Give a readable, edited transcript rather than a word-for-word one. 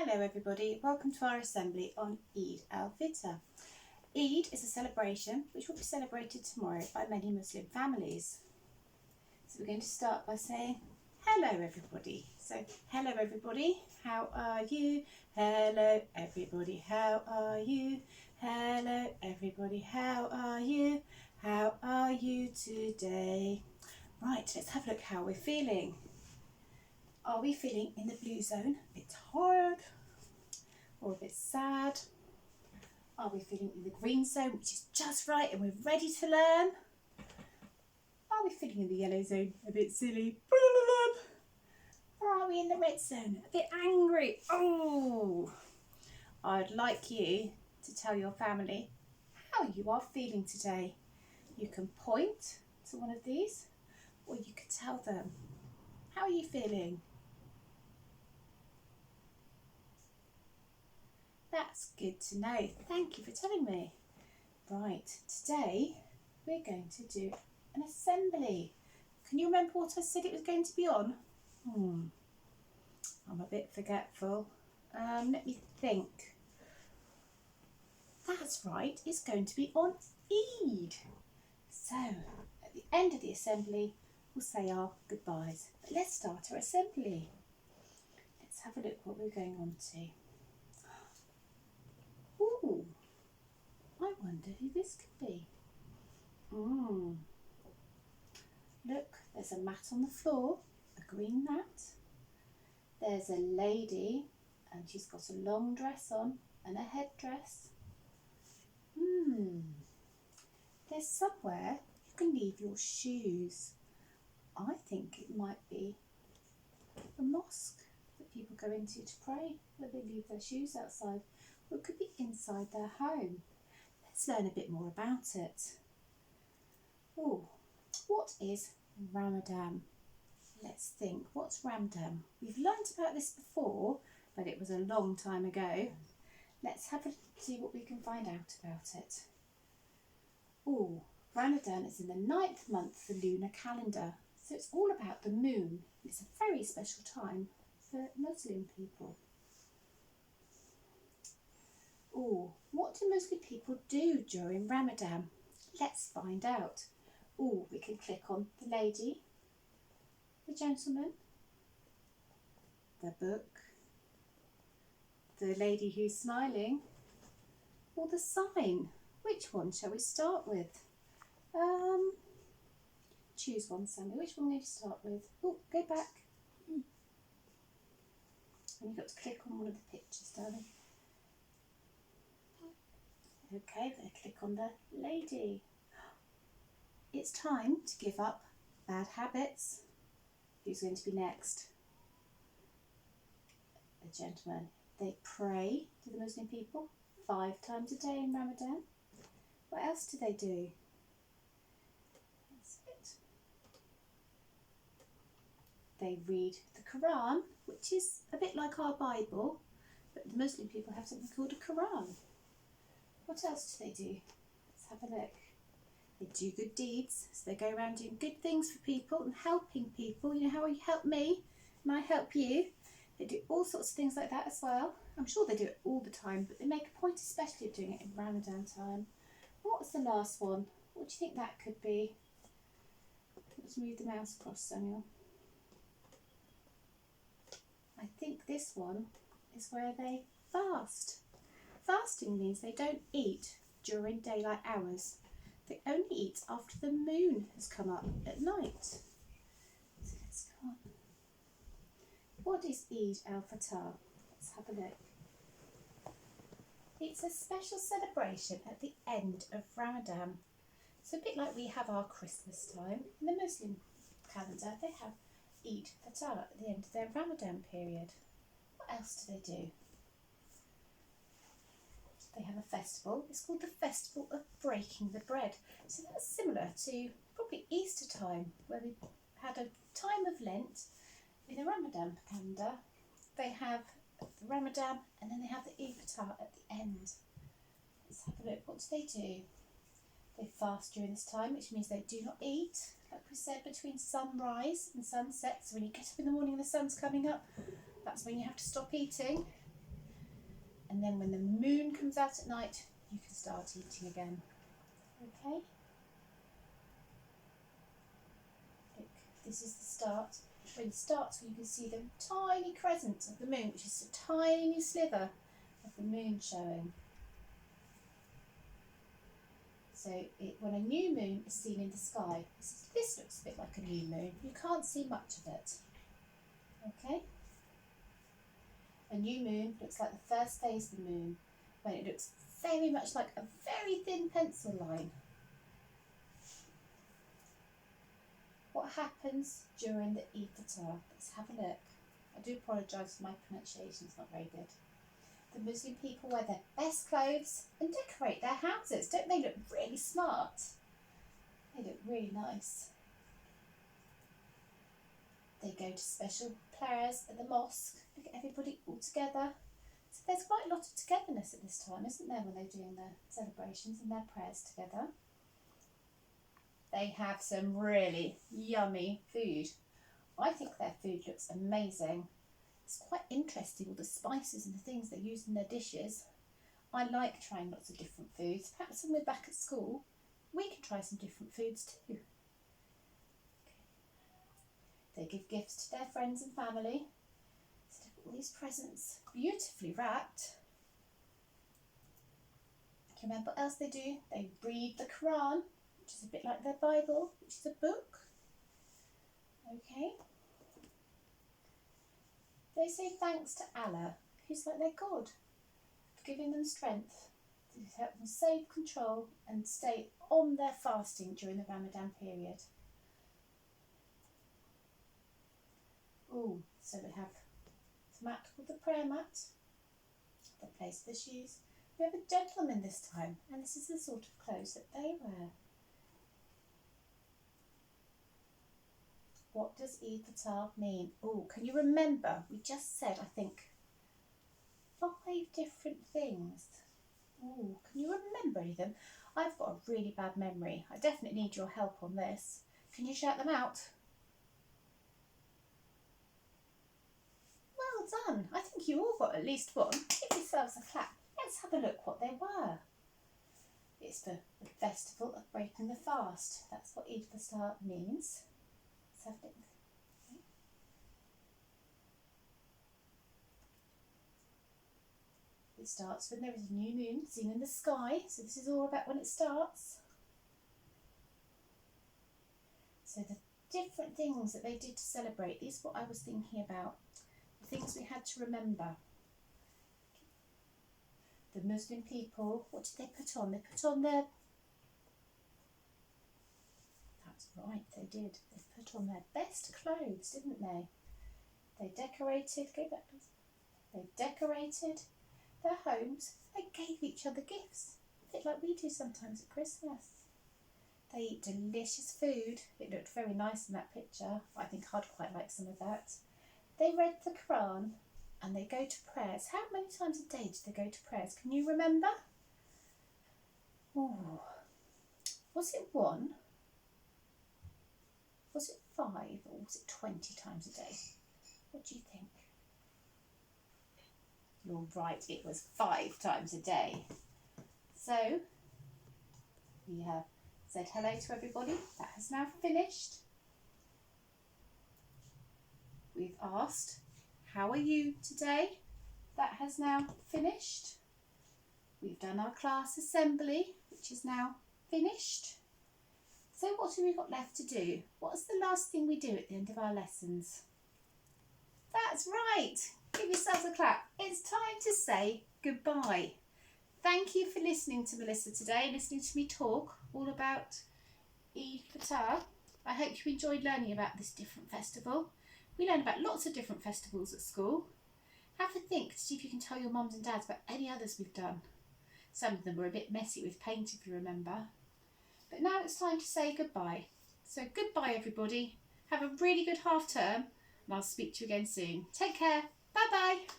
Hello everybody, welcome to our assembly on Eid al-Fitr. Eid is a celebration which will be celebrated tomorrow by many Muslim families. So we're going to start by saying hello everybody. So hello everybody, how are you? Hello everybody, how are you? Hello everybody, how are you? How are you today? Right, let's have a look how we're feeling. Are we feeling in the blue zone, a bit tired or a bit sad? Are we feeling in the green zone, which is just right and we're ready to learn? Are we feeling in the yellow zone, a bit silly? Or are we in the red zone, a bit angry? Oh, I'd like you to tell your family how you are feeling today. You can point to one of these or you could tell them. How are you feeling? That's good to know. Thank you for telling me. Right, today we're going to do an assembly. Can you remember what I said it was going to be on? I'm a bit forgetful. Let me think. That's right, it's going to be on Eid. So, at the end of the assembly, we'll say our goodbyes. But let's start our assembly. Let's have a look what we're going on to. Ooh, I wonder who this could be. Look, there's a mat on the floor, a green mat. There's a lady and she's got a long dress on and a headdress. There's somewhere you can leave your shoes. I think it might be a mosque that people go into to pray, where they leave their shoes outside. Or it could be inside their home. Let's learn a bit more about it. Oh, what is Ramadan? Let's think, what's Ramadan? We've learnt about this before, but it was a long time ago. Let's have a see what we can find out about it. Oh, Ramadan is in the 9th month of the lunar calendar, so it's all about the moon. It's a very special time for Muslim people. Oh, what do Muslim people do during Ramadan? Let's find out. Oh, we can click on the lady, the gentleman, the book, the lady who's smiling, or the sign. Which one shall we start with? Choose one, Sammy. Which one are we going to start with? Oh, go back. And you've got to click on one of the pictures, darling. Okay, then click on the lady. It's time to give up bad habits. Who's going to be next? The gentleman. They pray to the Muslim people 5 times a day in Ramadan. What else do they do? That's it. They read the Quran, which is a bit like our Bible, but the Muslim people have something called a Quran. What else do they do? Let's have a look. They do good deeds, so they go around doing good things for people and helping people. You know how you help me and I help you? They do all sorts of things like that as well. I'm sure they do it all the time, but they make a point especially of doing it in Ramadan time. What was the last one? What do you think that could be? Let's move the mouse across, Samuel. I think this one is where they fast. Fasting means they don't eat during daylight hours. They only eat after the moon has come up at night. So let's go on. What is Eid al-Fitr? Let's have a look. It's a special celebration at the end of Ramadan. So a bit like we have our Christmas time. In the Muslim calendar, they have Eid al-Fitr at the end of their Ramadan period. What else do they do? They have a festival. It's called the Festival of Breaking the Bread. So that's similar to probably Easter time, where we had a time of Lent in the Ramadan calendar. They have the Ramadan and then they have the al-Fitr at the end. Let's have a look. What do? They fast during this time, which means they do not eat. Like we said, between sunrise and sunset. So when you get up in the morning and the sun's coming up, that's when you have to stop eating. and then when the moon comes out at night, you can start eating again. Okay? Look, this is the start. When it starts, you can see the tiny crescent of the moon, which is a tiny sliver of the moon showing. So when a new moon is seen in the sky, this looks a bit like a new moon. You can't see much of it. Okay? A new moon looks like the first phase of the moon, when it looks very much like a very thin pencil line. What happens during the al-fitr? Let's have a look. I do apologise for my pronunciation, it's not very good. The Muslim people wear their best clothes and decorate their houses. Don't they look really smart? They look really nice. They go to special prayers at the mosque. Look at everybody all together. So there's quite a lot of togetherness at this time, isn't there, when they're doing their celebrations and their prayers together. They have some really yummy food. I think their food looks amazing. It's quite interesting, all the spices and the things they use in their dishes. I like trying lots of different foods. Perhaps when we're back at school, we can try some different foods too. They give gifts to their friends and family. So look at all these presents, beautifully wrapped. Can you remember what else they do? They read the Quran, which is a bit like their Bible, which is a book. Okay. They say thanks to Allah, who's like their God, for giving them strength to help them save control and stay on their fasting during the Ramadan period. So we have a mat called the prayer mat, the place for the shoes. We have a gentleman this time, and this is the sort of clothes that they wear. What does al-fitr mean? Can you remember? We just said, I think, 5 different things. Can you remember any of them? I've got a really bad memory. I definitely need your help on this. Can you shout them out? Well done. I think you all got at least one. Give yourselves a clap. Let's have a look what they were. It's the festival of breaking the fast. That's what al-fitr means. Let's have a look. It starts when there is a new moon seen in the sky. So this is all about when it starts. So the different things that they did to celebrate. These are what I was thinking about. The things we had to remember. The Muslim people, what did they put on? They put on their... That's right, they did. They put on their best clothes, didn't they? They decorated... Go back. They decorated their homes. They gave each other gifts. A bit like we do sometimes at Christmas. They eat delicious food. It looked very nice in that picture. I think I'd quite like some of that. They read the Quran and they go to prayers. How many times a day do they go to prayers? Can you remember? Was it 1? Was it 5 or was it 20 times a day? What do you think? You're right, it was 5 times a day. So, we have said hello to everybody. That has now finished. We've asked, how are you today? That has now finished. We've done our class assembly, which is now finished. So what have we got left to do? What's the last thing we do at the end of our lessons? That's right. Give yourselves a clap. It's time to say goodbye. Thank you for listening to Melissa today, listening to me talk all about al-fitr. I hope you enjoyed learning about this different festival. We learn about lots of different festivals at school. Have a think to see if you can tell your mums and dads about any others we've done. Some of them were a bit messy with paint, if you remember. But now it's time to say goodbye. So goodbye everybody. Have a really good half term and I'll speak to you again soon. Take care. Bye bye.